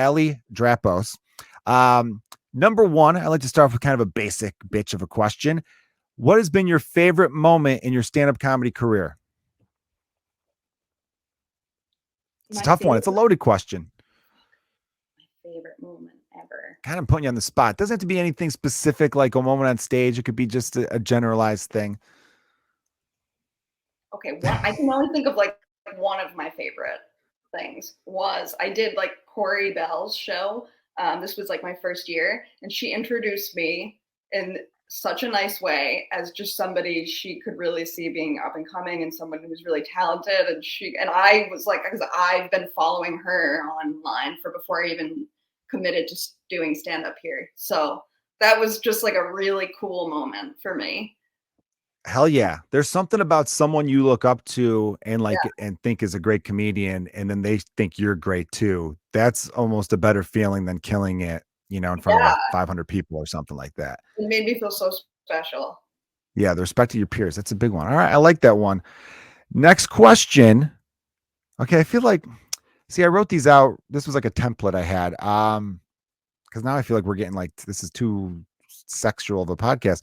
Ali Drapos. Number one, I like to start off with kind of a basic bitch of a question. What has been your favorite moment in your stand-up comedy career? It's a tough one. It's a loaded question. My favorite moment ever. Kind of putting you on the spot. Doesn't have to be anything specific like a moment on stage. It could be just a generalized thing. Okay, I can only think of like one of my favorite things was I did like Corey Bell's show. This was like my first year, and she introduced me in such a nice way as just somebody she could really see being up and coming and someone who's really talented. And I was like, because I've been following her online for before I even committed to doing stand-up here. So that was just like a really cool moment for me. Hell yeah. There's something about someone you look up to and and think is a great comedian, and then they think you're great too. That's almost a better feeling than killing it, in front of like 500 people or something like that. It made me feel so special. Yeah, the respect of your peers. That's a big one. All right, I like that one. Next question. Okay, I feel like, I wrote these out. This was like a template I had. Because now I feel like we're getting like, this is too sexual of a podcast.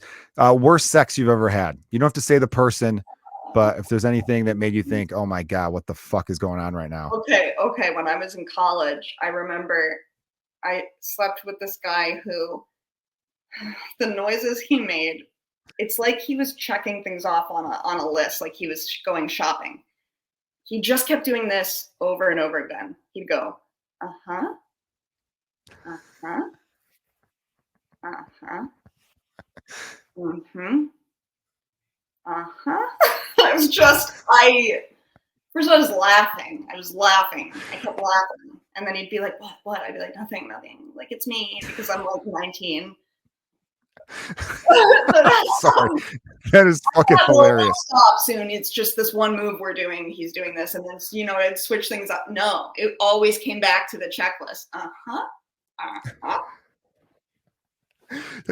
Worst sex you've ever had. You don't have to say the person, but if there's anything that made you think, oh my God, what the fuck is going on right now? Okay. When I was in college, I remember I slept with this guy who the noises he made, it's like he was checking things off on a list, like he was going shopping. He just kept doing this over and over again. He'd go, uh-huh, uh-huh, uh-huh, mm-hmm, uh-huh. First I was laughing. I kept laughing. And then he'd be like, what? I'd be like, nothing. Like, it's me, because I'm like 19. Sorry. That is fucking hilarious. Stop soon. It's just this one move we're doing. He's doing this. And then, I'd switch things up. No, it always came back to the checklist. Uh-huh. Uh-huh.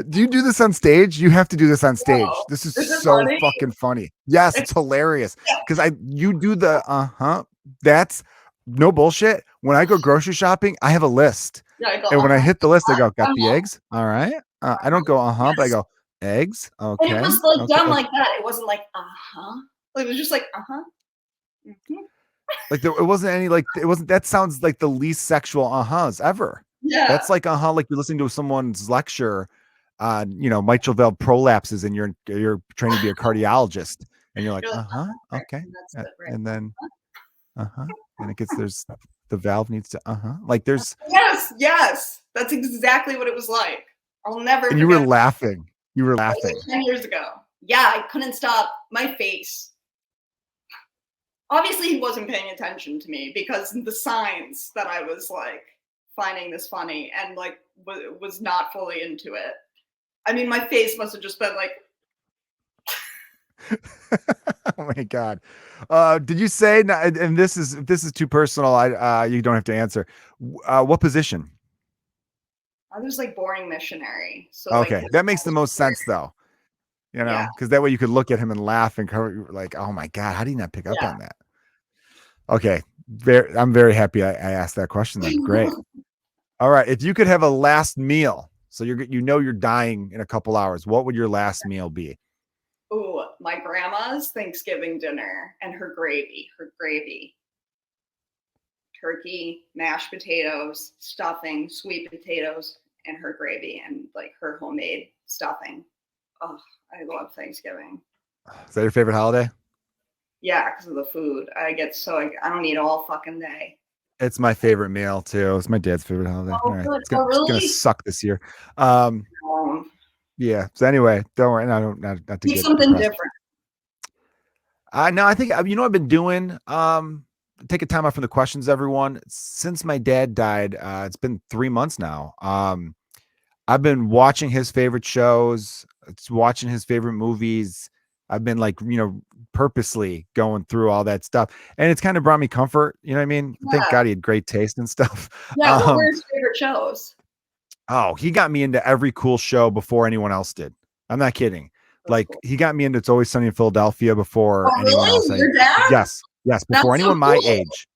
Do you do this on stage? You have to do this on stage. No. This is so funny? Fucking funny. Yes, it's hilarious. Because you do the uh-huh. That's no bullshit. When I go grocery shopping, I have a list. Yeah, and when I hit the list, I go, got the eggs? All right. I don't go uh-huh, but I go, eggs? Okay. And it was like done like that. It wasn't like uh-huh. It was just like uh-huh. Mm-hmm. Like it wasn't any that sounds like the least sexual uh-huhs ever. Yeah. That's like uh-huh, like you're listening to someone's lecture on, mitral valve prolapses, and you're training to be a cardiologist, and you're like, uh-huh, okay. And then uh-huh. And it gets the valve needs to like there's yes. That's exactly what it was like. I'll never And you were laughing. Like 10 years ago. Yeah, I couldn't stop my face. Obviously he wasn't paying attention to me because the signs that I was like finding this funny and like was not fully into it. I mean, my face must have just been like oh my God. Did you say, and this is too personal, you don't have to answer. What position? I was like boring missionary. So okay, that makes the most sense though. Because that way you could look at him and laugh and cover, like, oh my God, how do you not pick up on that? Okay, I'm very happy I asked that question. Then great. All right, if you could have a last meal, so you're dying in a couple hours, what would your last meal be? Ooh, my grandma's Thanksgiving dinner and her gravy. Turkey, mashed potatoes, stuffing, sweet potatoes, and her gravy, and like her homemade stuffing. Oh, I love Thanksgiving. Is that your favorite holiday? Yeah, because of the food. I don't eat all fucking day. It's my favorite meal too. It's my dad's favorite holiday. Oh, all right. It's gonna suck this year. Yeah. So anyway, don't worry. No, not to get something different. No, I think I've been doing. Take a time out from the questions, everyone. Since my dad died, it's been 3 months now. I've been watching his favorite shows, watching his favorite movies. I've been like, purposely going through all that stuff, and it's kind of brought me comfort. You know what I mean? Yeah. Thank God he had great taste and stuff. Yeah. What were his favorite shows? Oh, he got me into every cool show before anyone else did. I'm not kidding. Like cool. He got me into It's Always Sunny in Philadelphia before anyone else. Your dad? Yes, before anyone my age.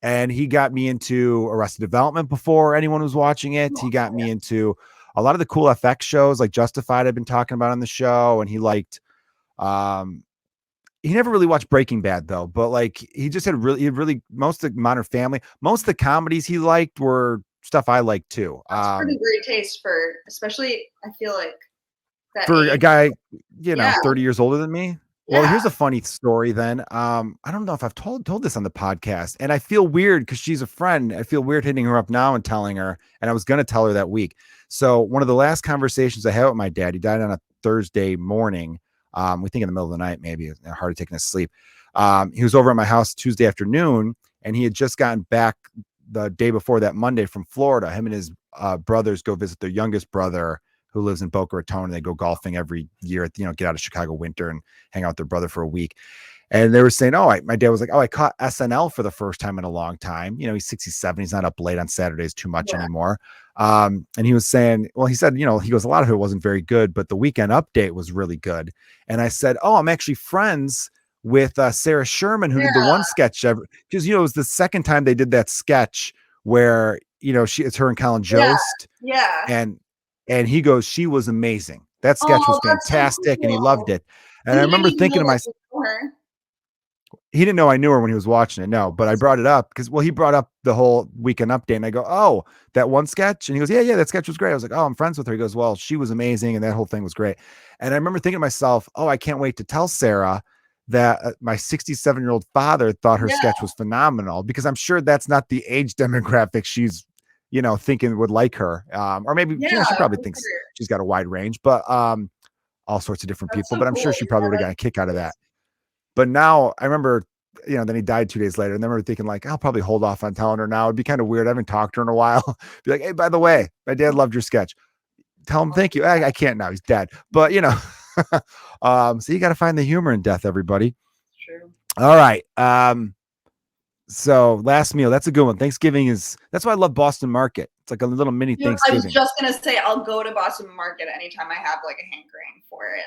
And he got me into Arrested Development before anyone was watching it. He got me into a lot of the cool FX shows like Justified I've been talking about on the show. And he liked, he never really watched Breaking Bad though, but like he just had really most of the Modern Family, most of the comedies he liked were stuff I liked too. That's pretty great taste for, especially I feel like that for age. a guy, 30 years older than me. Well, here's a funny story then. I don't know if I've told this on the podcast, and I feel weird because she's a friend. I feel weird hitting her up now and telling her, and I was going to tell her that week. So one of the last conversations I had with my dad, he died on a Thursday morning. We think in the middle of the night, maybe a heart attack in his sleep. He was over at my house Tuesday afternoon, and he had just gotten back the day before that Monday from Florida. Him and his brothers go visit their youngest brother who lives in Boca Raton, and they go golfing every year at, get out of Chicago winter and hang out with their brother for a week. And they were saying, my dad was like, I caught SNL for the first time in a long time. He's 67. He's not up late on Saturdays too much anymore. And he was saying, well, he said, he goes, a lot of it wasn't very good, but the Weekend Update was really good. And I said, I'm actually friends with Sarah Sherman, who did the one sketch ever. Because, it was the second time they did that sketch where, it's her and Colin Jost. Yeah. And he goes, she was amazing. That sketch was fantastic, so cool. And he loved it. And I remember thinking to myself, he didn't know I knew her when he was watching it. No, but I brought it up because, he brought up the whole Weekend Update, and I go, that one sketch. And he goes, yeah, that sketch was great. I was like, I'm friends with her. He goes, well, she was amazing. And that whole thing was great. And I remember thinking to myself, I can't wait to tell Sarah that my 67-year-old father thought her sketch was phenomenal, because I'm sure that's not the age demographic she's, thinking would like her. Or maybe, she probably thinks she's got a wide range, but all sorts of different people, but I'm sure she probably would have gotten a kick out of that. But now I remember, then he died 2 days later, and then we were thinking like, I'll probably hold off on telling her now. It'd be kind of weird. I haven't talked to her in a while. Be like, hey, by the way, my dad loved your sketch. Tell him thank you. I can't now. He's dead. But, so you got to find the humor in death, everybody. True. All right. So last meal, that's a good one. Thanksgiving that's why I love Boston Market. It's like a little mini Thanksgiving. I was just going to say, I'll go to Boston Market anytime I have like a hankering for it.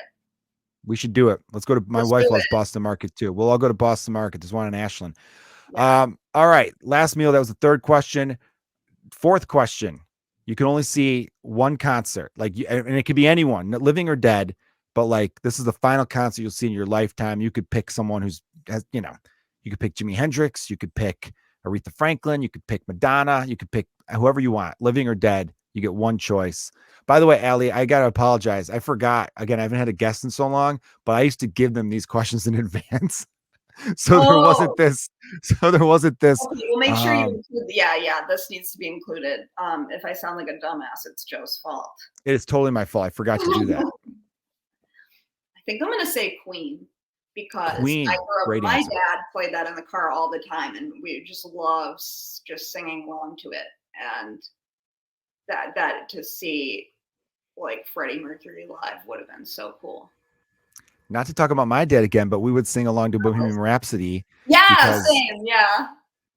We should do it. Let's go to, my wife loves Boston Market too. We'll all go to Boston Market. There's one in Ashland. Yeah. All right. Last meal. That was the third question. Fourth question. You can only see one concert, and it could be anyone, living or dead, but like, this is the final concert you'll see in your lifetime. You could pick someone you could pick Jimi Hendrix. You could pick Aretha Franklin. You could pick Madonna. You could pick whoever you want, living or dead. You get one choice. By the way, Ali, I got to apologize. I forgot. Again, I haven't had a guest in so long, but I used to give them these questions in advance. So there wasn't this. Okay, well, make sure you include, this needs to be included. If I sound like a dumbass, it's Joe's fault. It is totally my fault. I forgot to do that. I think I'm going to say Queen, because Queen, I grew up, my answer. Dad played that in the car all the time, and we just love just singing along to it. And that to see like Freddie Mercury live would have been so cool. Not to talk about my dad again, but we would sing along to Bohemian Rhapsody. Yeah, same. Yeah.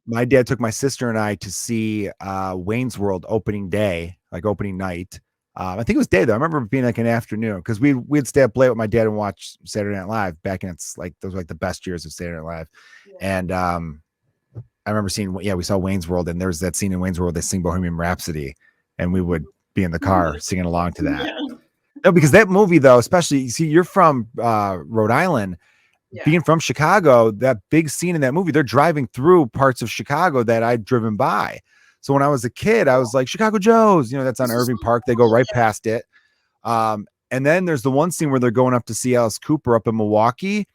My dad took my sister and I to see Wayne's World opening day, like opening night. I think it was day though. I remember it being like an afternoon, because we'd stay up late with my dad and watch Saturday Night Live back in those were like the best years of Saturday Night Live. Yeah. And I remember seeing, we saw Wayne's World, and there was that scene in Wayne's World, they sing Bohemian Rhapsody, and we would be in the car singing along to that. Yeah. No, because that movie though, especially, you're from Rhode Island, being from Chicago, that big scene in that movie, they're driving through parts of Chicago that I'd driven by. So when I was a kid, I was like, Chicago Joe's, that's on Irving Park. They go right past it. And then there's the one scene where they're going up to see Alice Cooper up in Milwaukee.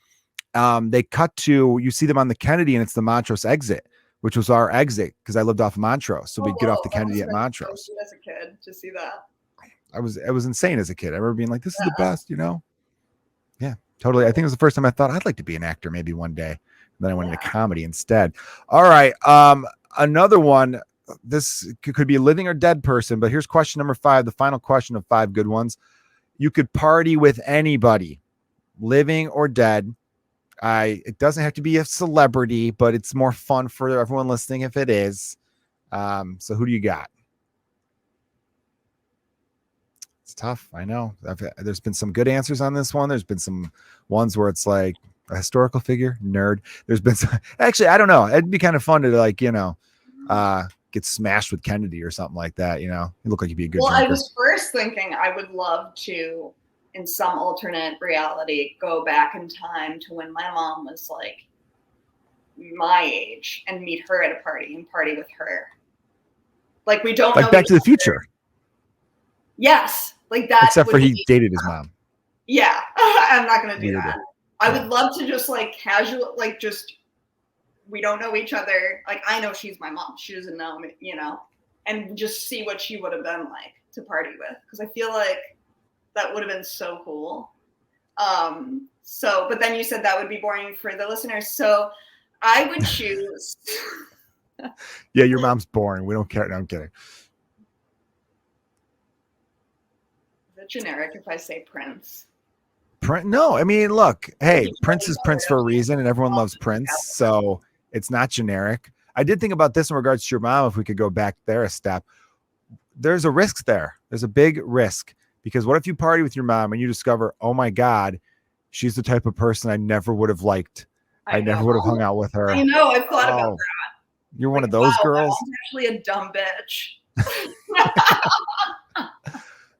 They cut to, you see them on the Kennedy, and it's the Montrose exit, which was our exit because I lived off of Montrose. So we'd get off the Kennedy at Montrose. As a kid to see that. I was insane as a kid. I remember being like, this is the best, Yeah, totally. I think it was the first time I thought I'd like to be an actor maybe one day. And then I went into comedy instead. All right. Another one. This could be a living or dead person, but here's question number 5, the final question of 5 good ones. You could party with anybody, living or dead. It doesn't have to be a celebrity, but it's more fun for everyone listening if it is. So who do you got? It's tough. I know. There's been some good answers on this one. There's been some ones where it's like, A historical figure, nerd. There's been some, actually, I don't know. It'd be kind of fun to like, get smashed with Kennedy or something like that. You look like you'd be a good Well, drinker. I was first thinking I would love to, in some alternate reality, go back in time to when my mom was like my age and meet her at a party and party with her. Like we don't like know Back to the Future. Yes, like that. Except for he dated his mom. Yeah, I'm not gonna do Weirder. that. I would love to just like casual, like just we don't know each other. Like I know she's my mom. She doesn't know me, and just see what she would have been like to party with. Because I feel like that would have been so cool. But then you said that would be boring for the listeners. So I would choose. Yeah, your mom's boring. We don't care. No, I'm kidding. Is it generic if I say Prince? No, I mean, look, hey, Prince is Prince for a reason, and everyone loves Prince, so it's not generic. I did think about this in regards to your mom. If we could go back there a step, there's a risk there. There's a big risk because what if you party with your mom and you discover, oh my God, she's the type of person I never would have liked. I never would have hung out with her. I know. I've thought about that. You're one of those girls. I'm actually a dumb bitch.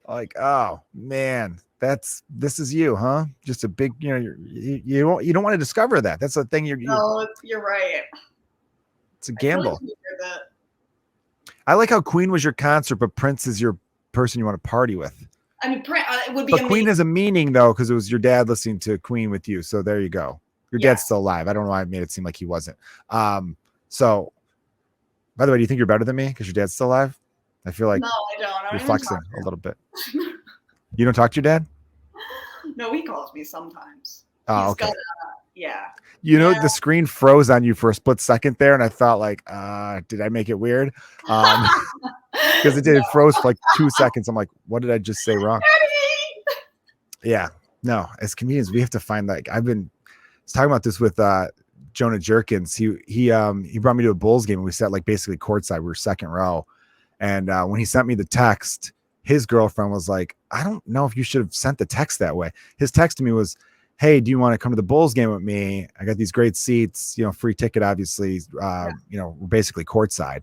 Like, oh man, this is you, huh? Just a big, you don't want to discover that. That's the thing. No, you're right. It's a gamble. I like how Queen was your concert, but Prince is your person you want to party with. I mean, it would be. But Queen has a meaning though, because it was your dad listening to Queen with you. So there you go. Your dad's still alive. I don't know why I made it seem like he wasn't. So, by the way, do you think you're better than me because your dad's still alive? I feel like no, I don't. You're flexing a little bit. You don't talk to your dad? No, he calls me sometimes. Oh, okay. Yeah. The screen froze on you for a split second there, and I thought like, did I make it weird? Because it did. It froze for like 2 seconds. I'm like, what did I just say wrong? Yeah. No, as comedians, we have to find like I was talking about this with Jonah Jerkins. He brought me to a Bulls game and we sat like basically courtside. We were second row. And when he sent me the text, his girlfriend was like, I don't know if you should have sent the text that way. His text to me was, hey, do you want to come to the Bulls game with me? I got these great seats, free ticket, obviously, we're basically courtside.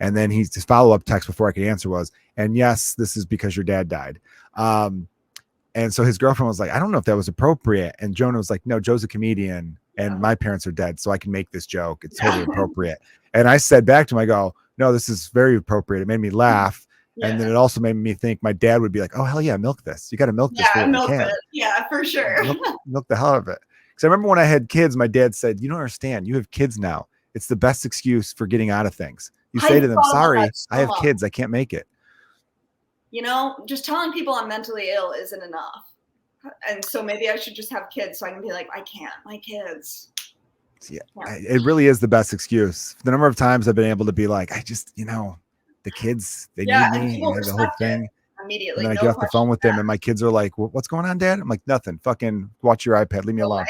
And then his follow-up text before I could answer was, and yes, this is because your dad died. And so his girlfriend was like, I don't know if that was appropriate. And Jonah was like, no, Joe's a comedian and my parents are dead, so I can make this joke. It's totally appropriate. And I said back to him, I go, no, this is very appropriate. It made me laugh. Yeah. And then it also made me think my dad would be like, oh, hell yeah, milk this. You got to milk this. Yeah, milk it. Yeah, for sure. Milk the hell out of it. Because I remember when I had kids, my dad said, you don't understand. You have kids now. It's the best excuse for getting out of things. You say to them, sorry, I have kids. I can't make it. Just telling people I'm mentally ill isn't enough. And so maybe I should just have kids so I can be like, I can't, my kids. Yeah, it really is the best excuse. The number of times I've been able to be like, I just, the kids, they need me, the whole thing. Immediately. And then I get off the phone with them and my kids are like, what's going on, Dad? I'm like, nothing. Fucking watch your iPad. Leave me alone.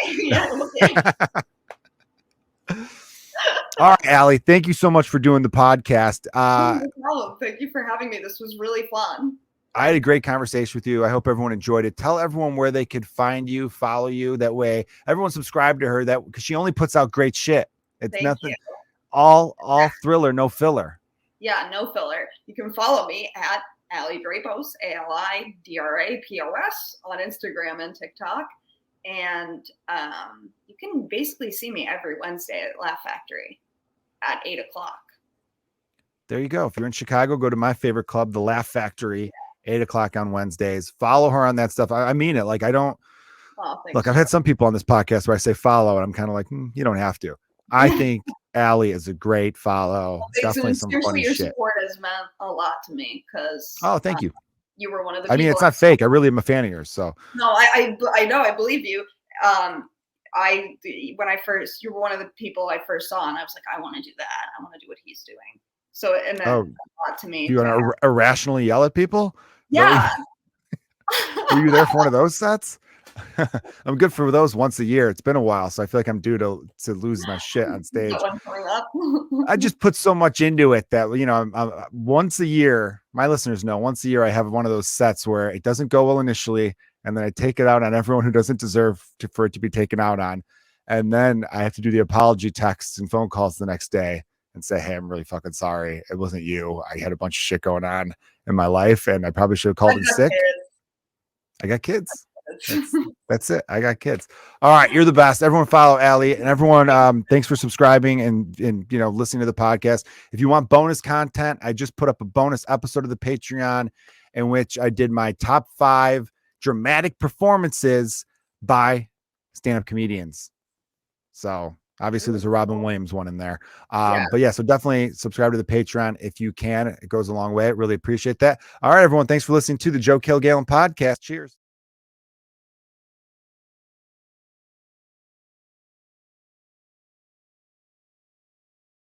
All right, Ali, thank you so much for doing the podcast. No problem. Thank you for having me. This was really fun. I had a great conversation with you. I hope everyone enjoyed it. Tell everyone where they could find you, follow you. That way, everyone subscribe to her. That because she only puts out great shit. It's nothing. All thriller, no filler. Yeah, no filler. You can follow me at Ali Drapos, ALIDRAPOS on Instagram and TikTok. And you can basically see me every Wednesday at Laugh Factory at 8:00. There you go. If you're in Chicago, go to my favorite club, the Laugh Factory, 8:00 on Wednesdays. Follow her on that stuff. I mean it. Like, I don't look, I've had some people on this podcast where I say follow, and I'm kind of like, you don't have to. I think Ali is a great follow. Definitely some funny your shit. Support has meant a lot to me because thank you. You were one of the. I mean, it's not fake. I really am a fan of yours. So no, I know. I believe you. You were one of the people I first saw, and I was like, I want to do that. I want to do what he's doing. So it meant a lot to me. You want to irrationally yell at people? Yeah. Were you there for one of those sets? I'm good for those once a year. It's been a while, so I feel like I'm due to lose my shit on stage. I just put so much into it that I'm once a year. My listeners know once a year I have one of those sets where it doesn't go well initially, and then I take it out on everyone who doesn't deserve for it to be taken out on. And then I have to do the apology texts and phone calls the next day and say, hey, I'm really fucking sorry. It wasn't you. I had a bunch of shit going on in my life and I probably should have called in sick. I got kids. That's it. I got kids. All right. You're the best. Everyone follow Ali, and everyone, thanks for subscribing and, listening to the podcast. If you want bonus content, I just put up a bonus episode of the Patreon in which I did my top 5 dramatic performances by stand-up comedians. So obviously there's a Robin Williams one in there. But yeah, so definitely subscribe to the Patreon if you can. It goes a long way. I really appreciate that. All right, everyone. Thanks for listening to the Joe Kilgallon Podcast. Cheers.